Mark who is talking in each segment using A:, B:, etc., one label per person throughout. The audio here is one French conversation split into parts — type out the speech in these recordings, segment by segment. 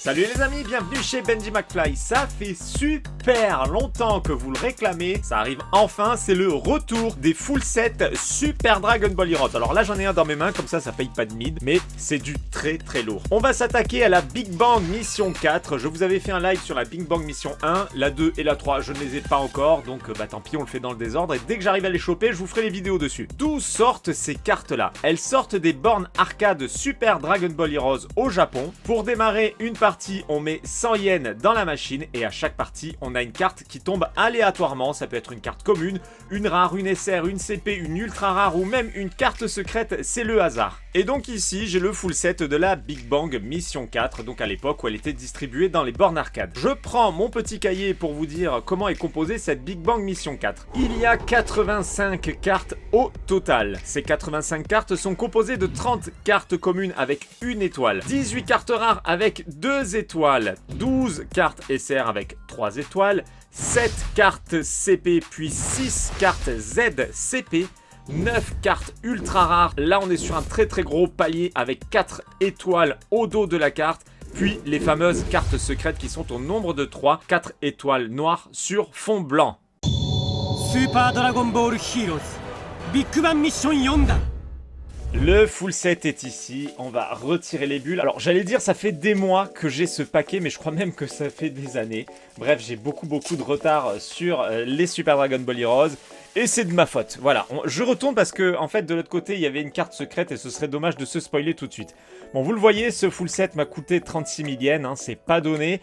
A: Salut les amis, bienvenue chez Benji McFly. Ça fait super longtemps que vous le réclamez, ça arrive enfin, c'est le retour des full sets Super Dragon Ball Heroes. Alors là j'en ai un dans mes mains, comme ça paye pas de mid, mais c'est du très lourd. On va s'attaquer à la Big Bang Mission 4, je vous avais fait un live sur la Big Bang Mission 1, la 2 et la 3 je ne les ai pas encore, donc tant pis on le fait dans le désordre, et dès que j'arrive à les choper, je vous ferai les vidéos dessus. D'où sortent ces cartes là? Elles sortent des bornes arcade Super Dragon Ball Heroes au Japon. Pour démarrer une partie, on met 100 yens dans la machine et à chaque partie, on a une carte qui tombe aléatoirement. Ça peut être une carte commune, une rare, une SR, une CP, une ultra rare ou même une carte secrète, c'est le hasard. Et donc ici, j'ai le full set de la Big Bang Mission 4, donc à l'époque où elle était distribuée dans les bornes arcade. Je prends mon petit cahier pour vous dire comment est composée cette Big Bang Mission 4. Il y a 85 cartes au total. Ces 85 cartes sont composées de 30 cartes communes avec une étoile, 18 cartes rares avec 2 étoiles, 12 cartes SR avec 3 étoiles, 7 cartes CP puis 6 cartes ZCP, 9 cartes ultra rares. Là on est sur un très gros palier avec 4 étoiles au dos de la carte. Puis les fameuses cartes secrètes qui sont au nombre de 3, 4 étoiles noires sur fond blanc.
B: Super Dragon Ball Heroes Big Bang Mission 4.
A: Le full set est ici, on va retirer les bulles. Alors j'allais dire ça fait des mois que j'ai ce paquet, mais je crois même que ça fait des années. Bref, j'ai beaucoup de retard sur les Super Dragon Ball Heroes. Et c'est de ma faute, voilà. Je retourne parce que, en fait, de l'autre côté, il y avait une carte secrète et ce serait dommage de se spoiler tout de suite. Bon, vous le voyez, ce full set m'a coûté 36 000 yens, hein, c'est pas donné.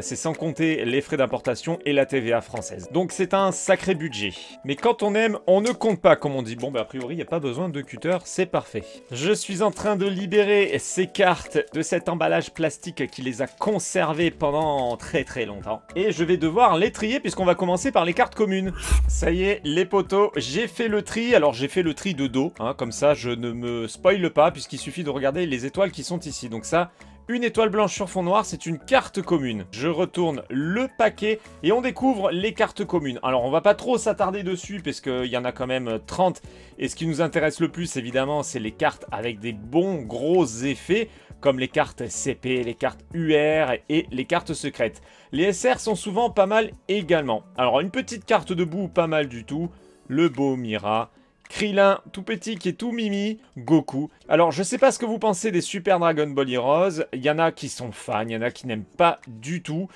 A: C'est sans compter les frais d'importation et la TVA française. Donc c'est un sacré budget. Mais quand on aime, on ne compte pas, comme on dit. Bon, a priori, il n'y a pas besoin de cutter, c'est parfait. Je suis en train de libérer ces cartes de cet emballage plastique qui les a conservées pendant très longtemps. Et je vais devoir les trier puisqu'on va commencer par les cartes communes. Ça y est, les potos, j'ai fait le tri. Alors j'ai fait le tri de dos, hein, comme ça je ne me spoile pas puisqu'il suffit de regarder les étoiles qui sont ici. Donc ça, une étoile blanche sur fond noir, c'est une carte commune. Je retourne le paquet et on découvre les cartes communes. Alors on va pas trop s'attarder dessus parce qu'il y en a quand même 30. Et ce qui nous intéresse le plus évidemment, c'est les cartes avec des bons gros effets, comme les cartes CP, les cartes UR et les cartes secrètes. Les SR sont souvent pas mal également. Alors une petite carte de boue, pas mal du tout. Le beau Mira, Krillin, tout petit qui est tout mimi, Goku. Alors je sais pas ce que vous pensez des Super Dragon Ball Heroes, il y en a qui sont fans, il y en a qui n'aiment pas du tout.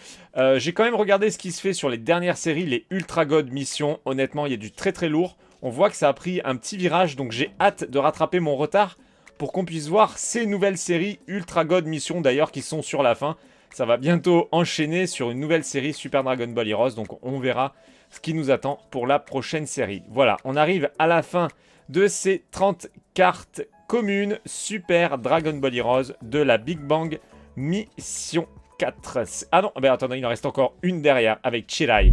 A: J'ai quand même regardé ce qui se fait sur les dernières séries, les Ultra God Mission. Honnêtement, il y a du très lourd. On voit que ça a pris un petit virage, donc j'ai hâte de rattraper mon retard pour qu'on puisse voir ces nouvelles séries Ultra God Mission d'ailleurs qui sont sur la fin. Ça va bientôt enchaîner sur une nouvelle série Super Dragon Ball Heroes, donc on verra ce qui nous attend pour la prochaine série. Voilà, on arrive à la fin de ces 30 cartes communes Super Dragon Ball Heroes de la Big Bang Mission 4. Ah non, attendez, il en reste encore une derrière avec Chirai.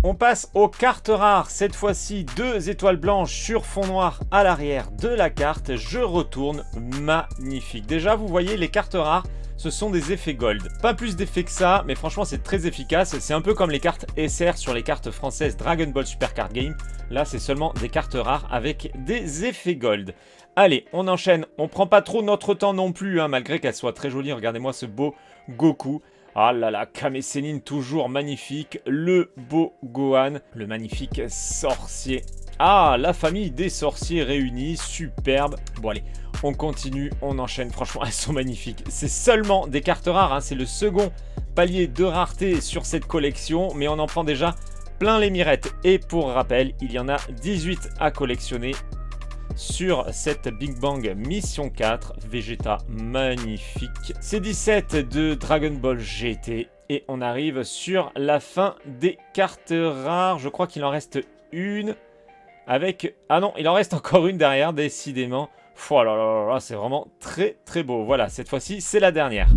A: On passe aux cartes rares, cette fois-ci 2 étoiles blanches sur fond noir à l'arrière de la carte. Je retourne, magnifique. Déjà, vous voyez les cartes rares, ce sont des effets gold. Pas plus d'effets que ça, mais franchement c'est très efficace. C'est un peu comme les cartes SR sur les cartes françaises Dragon Ball Super Card Game. Là c'est seulement des cartes rares avec des effets gold. Allez, on enchaîne. On prend pas trop notre temps non plus, hein, malgré qu'elle soit très jolie. Regardez-moi ce beau Goku. Ah là là, Kame Sennin toujours magnifique. Le beau Gohan, le magnifique sorcier. Ah, la famille des sorciers réunis, superbe. Bon allez, on continue, on enchaîne. Franchement, elles sont magnifiques. C'est seulement des cartes rares, hein. C'est le second palier de rareté sur cette collection. Mais on en prend déjà plein les mirettes. Et pour rappel, il y en a 18 à collectionner sur cette Big Bang Mission 4. Vegeta, magnifique. C'est 17 de Dragon Ball GT. Et on arrive sur la fin des cartes rares. Je crois qu'il en reste une. Avec... Ah non, il en reste encore une derrière, décidément. Oh là là là, c'est vraiment très beau. Voilà, cette fois-ci, c'est la dernière.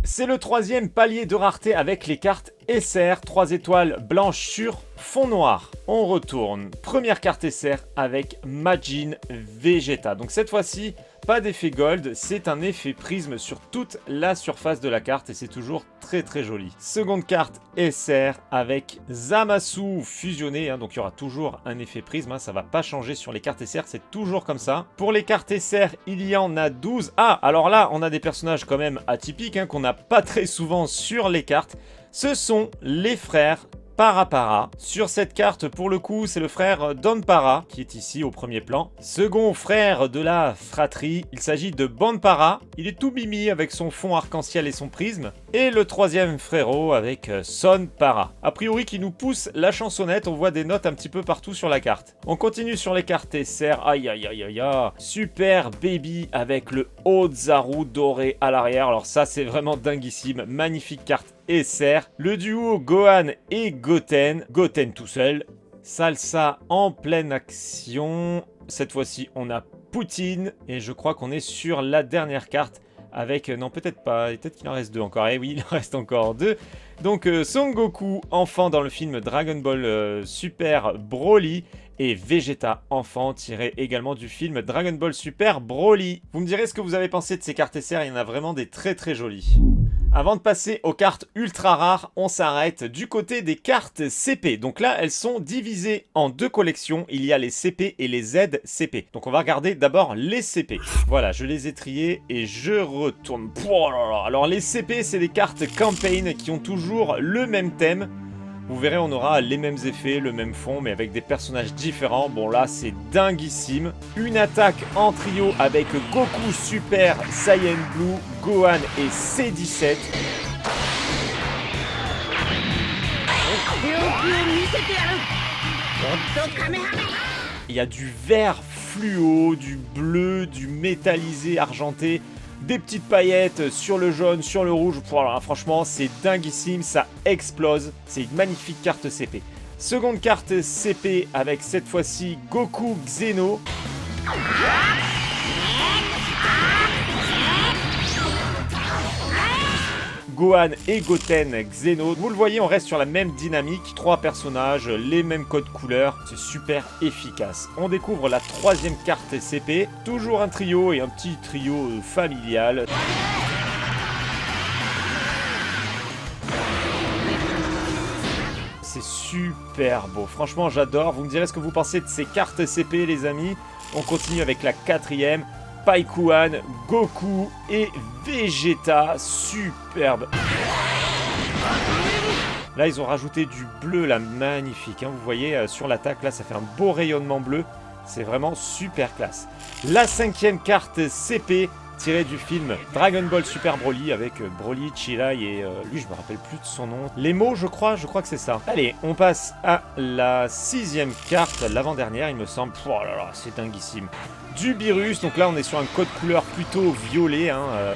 A: C'est le 3e palier de rareté avec les cartes SR, 3 étoiles blanches sur fond noir. On retourne. Première carte SR avec Majin Vegeta. Donc cette fois-ci, Pas d'effet gold, c'est un effet prisme sur toute la surface de la carte et c'est toujours très très joli. Seconde carte SR avec Zamasu fusionné, donc il y aura toujours un effet prisme, ça va pas changer sur les cartes SR, c'est toujours comme ça. Pour les cartes SR, il y en a 12. Ah, alors là, on a des personnages quand même atypiques, qu'on n'a pas très souvent sur les cartes. Ce sont les frères Para. Sur cette carte, pour le coup, c'est le frère Donpara qui est ici au premier plan. Second frère de la fratrie, il s'agit de Banpara. Il est tout mimi avec son fond arc-en-ciel et son prisme. Et le troisième frérot avec Sonpara. A priori, qui nous pousse la chansonnette, on voit des notes un petit peu partout sur la carte. On continue sur les cartes SR. Aïe aïe aïe aïe aïe. Super Baby avec le Ozaru doré à l'arrière. Alors ça, c'est vraiment dinguissime. Magnifique carte SR. Le duo Gohan et Goten. Goten tout seul. Salsa en pleine action. Cette fois-ci, on a Poutine. Et je crois qu'on est sur la dernière carte avec... Non, peut-être pas. Peut-être qu'il en reste 2 encore. Eh oui, il en reste encore 2. Donc, Son Goku, enfant dans le film Dragon Ball Super Broly. Et Vegeta, enfant, tiré également du film Dragon Ball Super Broly. Vous me direz ce que vous avez pensé de ces cartes SR. Il y en a vraiment des très très jolies. Avant de passer aux cartes ultra rares, on s'arrête du côté des cartes CP. Donc là, elles sont divisées en 2 collections. Il y a les CP et les ZCP. Donc on va regarder d'abord les CP. Voilà, je les ai triées et je retourne. Oh là là. Alors les CP, c'est des cartes campaign qui ont toujours le même thème. Vous verrez, on aura les mêmes effets, le même fond, mais avec des personnages différents. Bon, là, c'est dinguissime. Une attaque en trio avec Goku Super Saiyan Blue, Gohan et C17. Il y a du vert fluo, du bleu, du métallisé argenté. Des petites paillettes sur le jaune, sur le rouge. Voilà, franchement, c'est dinguissime, ça explose. C'est une magnifique carte CP. Seconde carte CP avec cette fois-ci Goku Xeno. Gohan et Goten Xeno. Vous le voyez, on reste sur la même dynamique. 3 personnages, les mêmes codes couleurs. C'est super efficace. On découvre la 3e carte CP. Toujours un trio et un petit trio familial. C'est super beau. Franchement, j'adore. Vous me direz ce que vous pensez de ces cartes CP, les amis. On continue avec la 4e. Paikuan, Goku et Vegeta, superbe. Là, ils ont rajouté du bleu, là, magnifique. Vous voyez, sur l'attaque, là, ça fait un beau rayonnement bleu. C'est vraiment super classe. La 5e carte CP, tirée du film Dragon Ball Super Broly, avec Broly, Chilai et lui, je me rappelle plus de son nom. Les mots, je crois que c'est ça. Allez, on passe à la 6e carte, l'avant-dernière, il me semble. Oh là là, c'est dinguissime. Du Beerus, donc là on est sur un code couleur plutôt violet,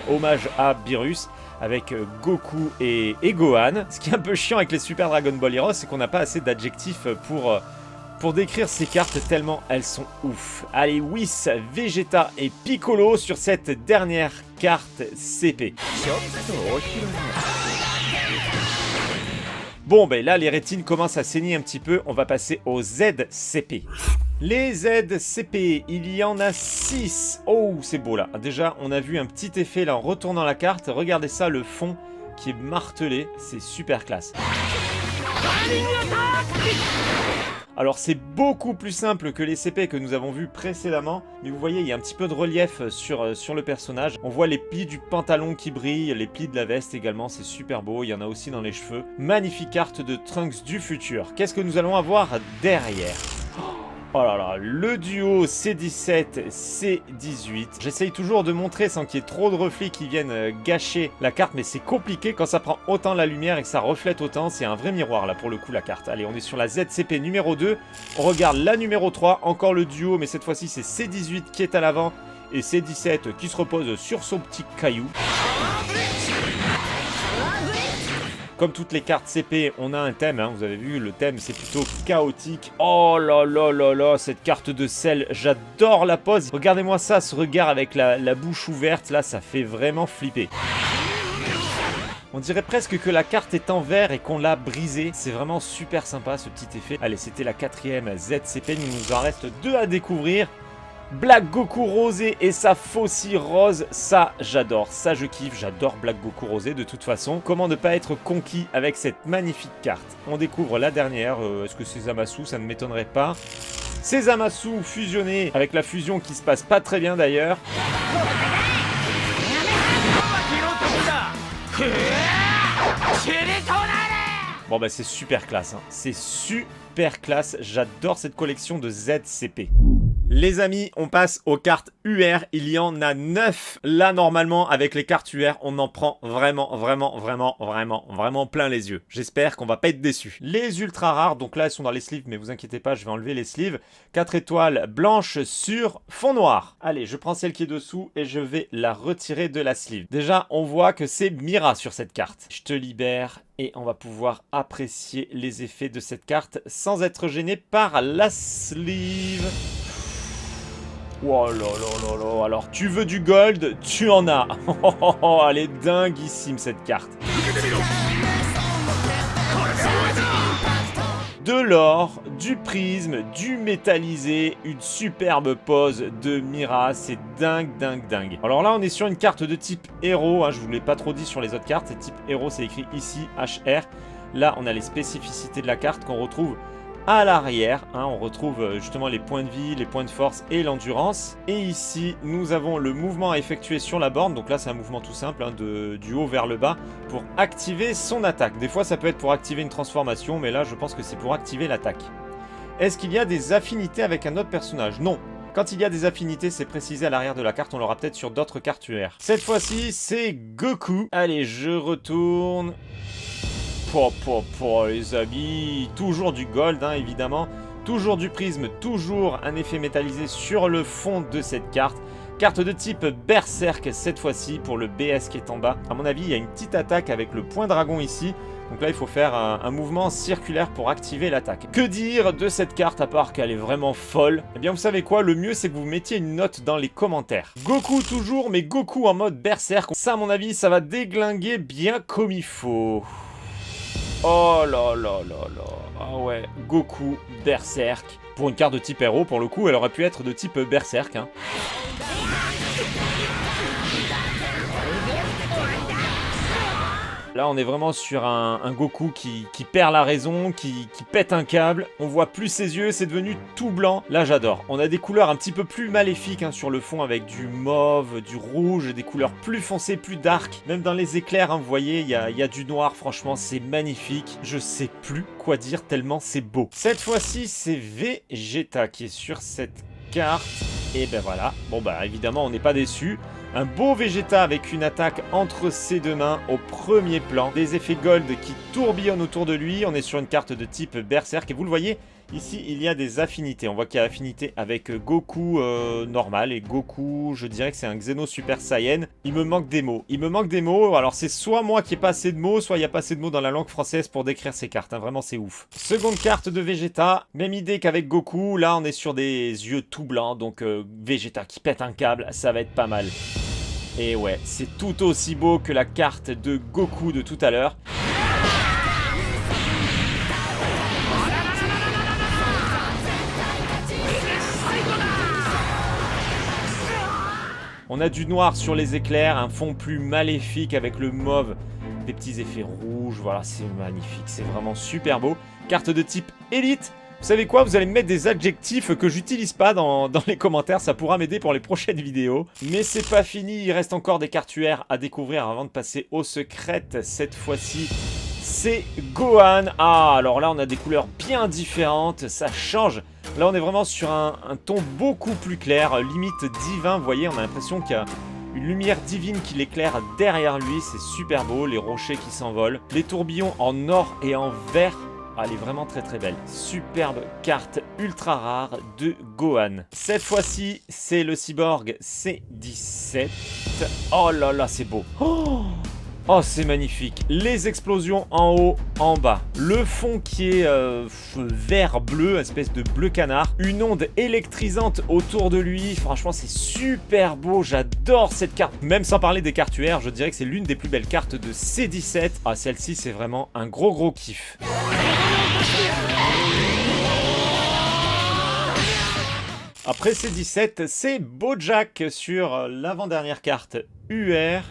A: hommage à Beerus, avec Goku et Gohan. Ce qui est un peu chiant avec les Super Dragon Ball Heroes, c'est qu'on n'a pas assez d'adjectifs pour décrire ces cartes tellement elles sont ouf. Allez, Whis, Vegeta et Piccolo sur cette dernière carte CP. Bon, ben là les rétines commencent à saigner un petit peu, on va passer aux ZCP. Les ZCP, il y en a 6. Oh, c'est beau là. Déjà, on a vu un petit effet là en retournant la carte. Regardez ça, le fond qui est martelé. C'est super classe. Alors, c'est beaucoup plus simple que les CP que nous avons vus précédemment. Mais vous voyez, il y a un petit peu de relief sur le personnage. On voit les plis du pantalon qui brillent, les plis de la veste également. C'est super beau. Il y en a aussi dans les cheveux. Magnifique carte de Trunks du futur. Qu'est-ce que nous allons avoir derrière ? Oh là là, le duo C17, C18. J'essaye toujours de montrer sans qu'il y ait trop de reflets qui viennent gâcher la carte, mais c'est compliqué quand ça prend autant la lumière et que ça reflète autant. C'est un vrai miroir là pour le coup la carte. Allez, on est sur la ZCP numéro 2. On regarde la numéro 3, encore le duo, mais cette fois-ci c'est C18 qui est à l'avant et C17 qui se repose sur son petit caillou. Comme toutes les cartes CP, on a un thème, vous avez vu, le thème c'est plutôt chaotique. Oh là là là là, cette carte de sel, j'adore la pose. Regardez-moi ça, ce regard avec la bouche ouverte, là, ça fait vraiment flipper. On dirait presque que la carte est en verre et qu'on l'a brisée. C'est vraiment super sympa ce petit effet. Allez, c'était la 4e ZCP, il nous en reste 2 à découvrir. Black Goku rosé et sa faucille rose, ça j'adore, ça je kiffe, j'adore Black Goku rosé de toute façon. Comment ne pas être conquis avec cette magnifique carte? On découvre la dernière, est-ce que c'est Zamasu? Ça ne m'étonnerait pas. C'est Zamasu fusionné avec la fusion qui se passe pas très bien d'ailleurs. Bon bah c'est super classe, hein. C'est super classe, j'adore cette collection de ZCP. Les amis, on passe aux cartes UR, il y en a 9. Là, normalement, avec les cartes UR, on en prend vraiment plein les yeux. J'espère qu'on va pas être déçus. Les ultra rares, donc là, elles sont dans les sleeves, mais vous inquiétez pas, je vais enlever les sleeves. 4 étoiles blanches sur fond noir. Allez, je prends celle qui est dessous et je vais la retirer de la sleeve. Déjà, on voit que c'est Mira sur cette carte. Je te libère et on va pouvoir apprécier les effets de cette carte sans être gêné par la sleeve. Oh là là là là, alors tu veux du gold, tu en as. Elle est dinguissime cette carte. De l'or, du prisme, du métallisé, une superbe pose de Mira, c'est dingue. Alors là on est sur une carte de type héros, hein, je vous l'ai pas trop dit sur les autres cartes, c'est type héros, c'est écrit ici HR. Là on a les spécificités de la carte qu'on retrouve à l'arrière, hein, on retrouve justement les points de vie, les points de force et l'endurance. Et ici, nous avons le mouvement à effectuer sur la borne. Donc là, c'est un mouvement tout simple, hein, du haut vers le bas, pour activer son attaque. Des fois, ça peut être pour activer une transformation, mais là, je pense que c'est pour activer l'attaque. Est-ce qu'il y a des affinités avec un autre personnage? Non. Quand il y a des affinités, c'est précisé à l'arrière de la carte. On l'aura peut-être sur d'autres cartes UR. Cette fois-ci, c'est Goku. Allez, je retourne. Les amis, toujours du gold, hein, évidemment, toujours du prisme, toujours un effet métallisé sur le fond de cette carte. Carte de type Berserk cette fois-ci pour le BS qui est en bas. À mon avis, il y a une petite attaque avec le point dragon ici. Donc là, il faut faire un mouvement circulaire pour activer l'attaque. Que dire de cette carte à part qu'elle est vraiment folle? Eh bien, vous savez quoi? Le mieux, c'est que vous mettiez une note dans les commentaires. Goku toujours, mais Goku en mode Berserk. Ça, à mon avis, ça va déglinguer bien comme il faut. Oh là là là là. Ah ouais, Goku Berserk. Pour une carte de type héros, pour le coup, elle aurait pu être de type Berserk, hein. Là, on est vraiment sur un Goku qui perd la raison, qui pète un câble. On voit plus ses yeux, c'est devenu tout blanc. Là, j'adore. On a des couleurs un petit peu plus maléfiques, hein, sur le fond, avec du mauve, du rouge, des couleurs plus foncées, plus dark. Même dans les éclairs, hein, vous voyez, il y a du noir. Franchement, c'est magnifique. Je sais plus quoi dire tellement c'est beau. Cette fois-ci, c'est Vegeta qui est sur cette carte. Et ben voilà. Bon, bah évidemment, on n'est pas déçus. Un beau Vegeta avec une attaque entre ses deux mains au premier plan. Des effets gold qui tourbillonnent autour de lui. On est sur une carte de type Berserk. Et vous le voyez, ici, il y a des affinités. On voit qu'il y a affinité avec Goku normal. Et Goku, je dirais que c'est un Xeno Super Saiyan. Il me manque des mots. Alors, c'est soit moi qui n'ai pas assez de mots, soit il n'y a pas assez de mots dans la langue française pour décrire ces cartes. Hein. Vraiment, c'est ouf. Seconde carte de Vegeta. Même idée qu'avec Goku. Là, on est sur des yeux tout blancs. Donc, Vegeta qui pète un câble. Ça va être pas mal. Et ouais, c'est tout aussi beau que la carte de Goku de tout à l'heure. On a du noir sur les éclairs, un fond plus maléfique avec le mauve, des petits effets rouges, voilà, c'est magnifique, c'est vraiment super beau. Carte de type élite. Vous savez quoi? Vous allez me mettre des adjectifs que j'utilise pas dans les commentaires. Ça pourra m'aider pour les prochaines vidéos. Mais c'est pas fini. Il reste encore des cartes UR à découvrir avant de passer aux secrètes. Cette fois-ci, c'est Gohan. Ah, alors là, on a des couleurs bien différentes. Ça change. Là, on est vraiment sur un ton beaucoup plus clair. Limite divin. Vous voyez, on a l'impression qu'il y a une lumière divine qui l'éclaire derrière lui. C'est super beau. Les rochers qui s'envolent. Les tourbillons en or et en vert. Elle est vraiment très belle. Superbe carte ultra rare de Gohan. Cette fois-ci, c'est le cyborg C17. Oh là là, c'est beau. Oh, c'est magnifique. Les explosions en haut, en bas. Le fond qui est vert-bleu, espèce de bleu canard. Une onde électrisante autour de lui. Franchement, c'est super beau. J'adore cette carte. Même sans parler des cartes UR, je dirais que c'est l'une des plus belles cartes de C17. Ah, celle-ci, c'est vraiment un gros kiff. Après ces 17, c'est Bojack sur l'avant-dernière carte UR.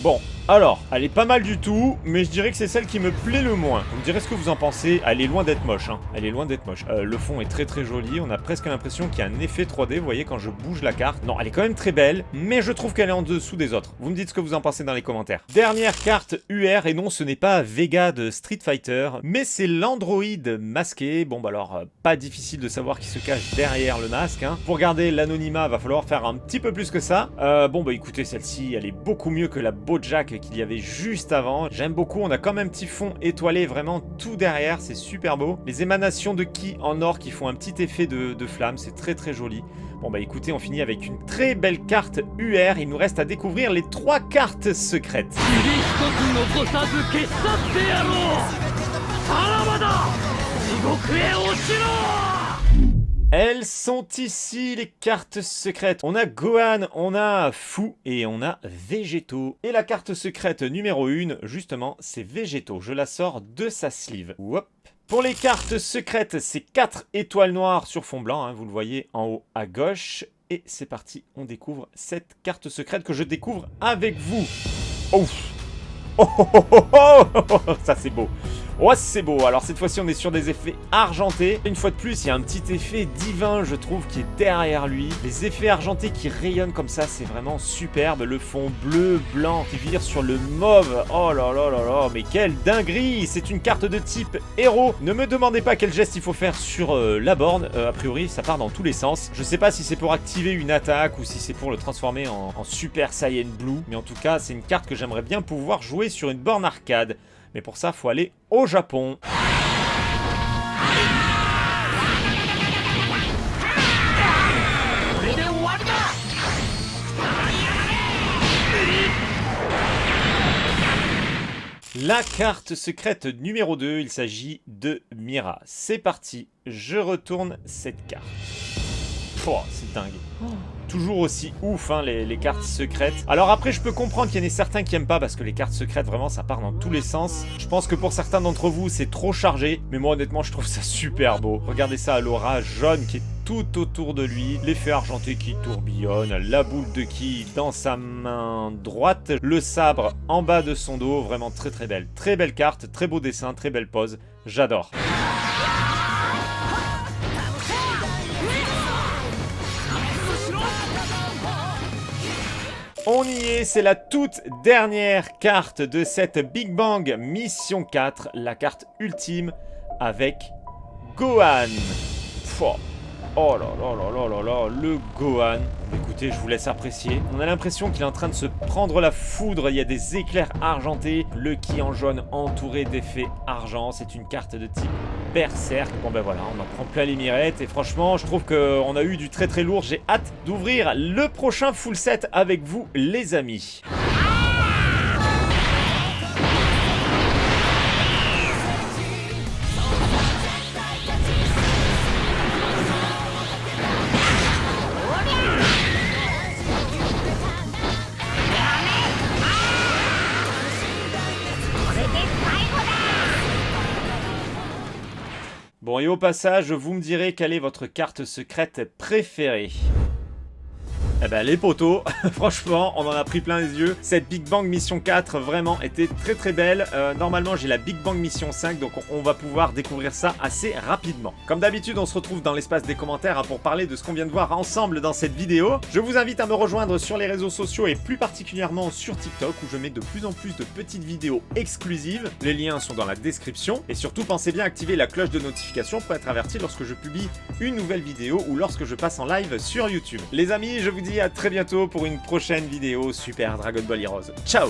A: Bon, alors, elle est pas mal du tout, mais je dirais que c'est celle qui me plaît le moins. Vous me direz ce que vous en pensez, elle est loin d'être moche, hein. Elle est loin d'être moche. Le fond est très très joli, on a presque l'impression qu'il y a un effet 3D, vous voyez, quand je bouge la carte. Non, elle est quand même très belle, mais je trouve qu'elle est en dessous des autres. Vous me dites ce que vous en pensez dans les commentaires. Dernière carte UR, et non, ce n'est pas Vega de Street Fighter, mais c'est l'androïde masqué. Bon, bah alors, pas difficile de savoir qui se cache derrière le masque, hein. Pour garder l'anonymat, va falloir faire un petit peu plus que ça. Bon, bah écoutez, celle-ci, elle est beaucoup mieux que la Bojack qu'il y avait juste avant. J'aime beaucoup, on a comme un petit fond étoilé vraiment tout derrière, c'est super beau. Les émanations de ki en or qui font un petit effet de flamme, c'est très très joli. Bon bah écoutez, on finit avec une très belle carte UR, il nous reste à découvrir les 3 cartes secrètes. Elles sont ici, les cartes secrètes. On a Gohan, on a Fu et on a Végéto. Et la carte secrète numéro 1, justement, c'est Végéto. Je la sors de sa sleeve. Hop. Pour les cartes secrètes, c'est 4 étoiles noires sur fond blanc, hein, vous le voyez en haut à gauche. Et c'est parti, on découvre cette carte secrète que je découvre avec vous. Oh, oh, oh, oh, oh, oh. Ça c'est beau. Oh, c'est beau. Alors cette fois-ci, on est sur des effets argentés. Une fois de plus, il y a un petit effet divin, je trouve, qui est derrière lui. Les effets argentés qui rayonnent comme ça, c'est vraiment superbe. Le fond bleu, blanc qui vire sur le mauve. Oh là là là là, mais quelle dinguerie! C'est une carte de type héros. Ne me demandez pas quel geste il faut faire sur la borne. A priori, ça part dans tous les sens. Je sais pas si c'est pour activer une attaque ou si c'est pour le transformer en Super Saiyan Blue. Mais en tout cas, c'est une carte que j'aimerais bien pouvoir jouer sur une borne arcade. Mais pour ça, faut aller au Japon. La carte secrète numéro 2, il s'agit de Mira. C'est parti, je retourne cette carte. Oh, c'est dingue. Toujours aussi ouf, hein, les cartes secrètes. Alors après, je peux comprendre qu'il y en ait certains qui aiment pas parce que les cartes secrètes, vraiment, ça part dans tous les sens. Je pense que pour certains d'entre vous, c'est trop chargé. Mais moi, honnêtement, je trouve ça super beau. Regardez ça à l'aura jaune qui est tout autour de lui. L'effet argenté qui tourbillonne. La boule de ki dans sa main droite. Le sabre en bas de son dos. Vraiment très très belle. Très belle carte, très beau dessin, très belle pose. J'adore. On y est, c'est la toute dernière carte de cette Big Bang Mission 4, la carte ultime avec Gohan. Pouah. Oh là là là là là là, le Gohan. Écoutez, je vous laisse apprécier. On a l'impression qu'il est en train de se prendre la foudre. Il y a des éclairs argentés. Le ki en jaune entouré d'effets argent. C'est une carte de type berserk. Bon ben voilà, on en prend plein les mirettes. Et franchement, je trouve qu'on a eu du très très lourd. J'ai hâte d'ouvrir le prochain full set avec vous, les amis. Bon, et au passage, vous me direz quelle est votre carte secrète préférée. Eh ben les potos, franchement, on en a pris plein les yeux. Cette Big Bang Mission 4, vraiment, était très très belle. Normalement, j'ai la Big Bang Mission 5, donc on va pouvoir découvrir ça assez rapidement. Comme d'habitude, on se retrouve dans l'espace des commentaires pour parler de ce qu'on vient de voir ensemble dans cette vidéo. Je vous invite à me rejoindre sur les réseaux sociaux et plus particulièrement sur TikTok, où je mets de plus en plus de petites vidéos exclusives. Les liens sont dans la description. Et surtout, pensez bien à activer la cloche de notification pour être averti lorsque je publie une nouvelle vidéo ou lorsque je passe en live sur YouTube. Les amis, je vous dis à très bientôt pour une prochaine vidéo Super Dragon Ball Heroes. Ciao!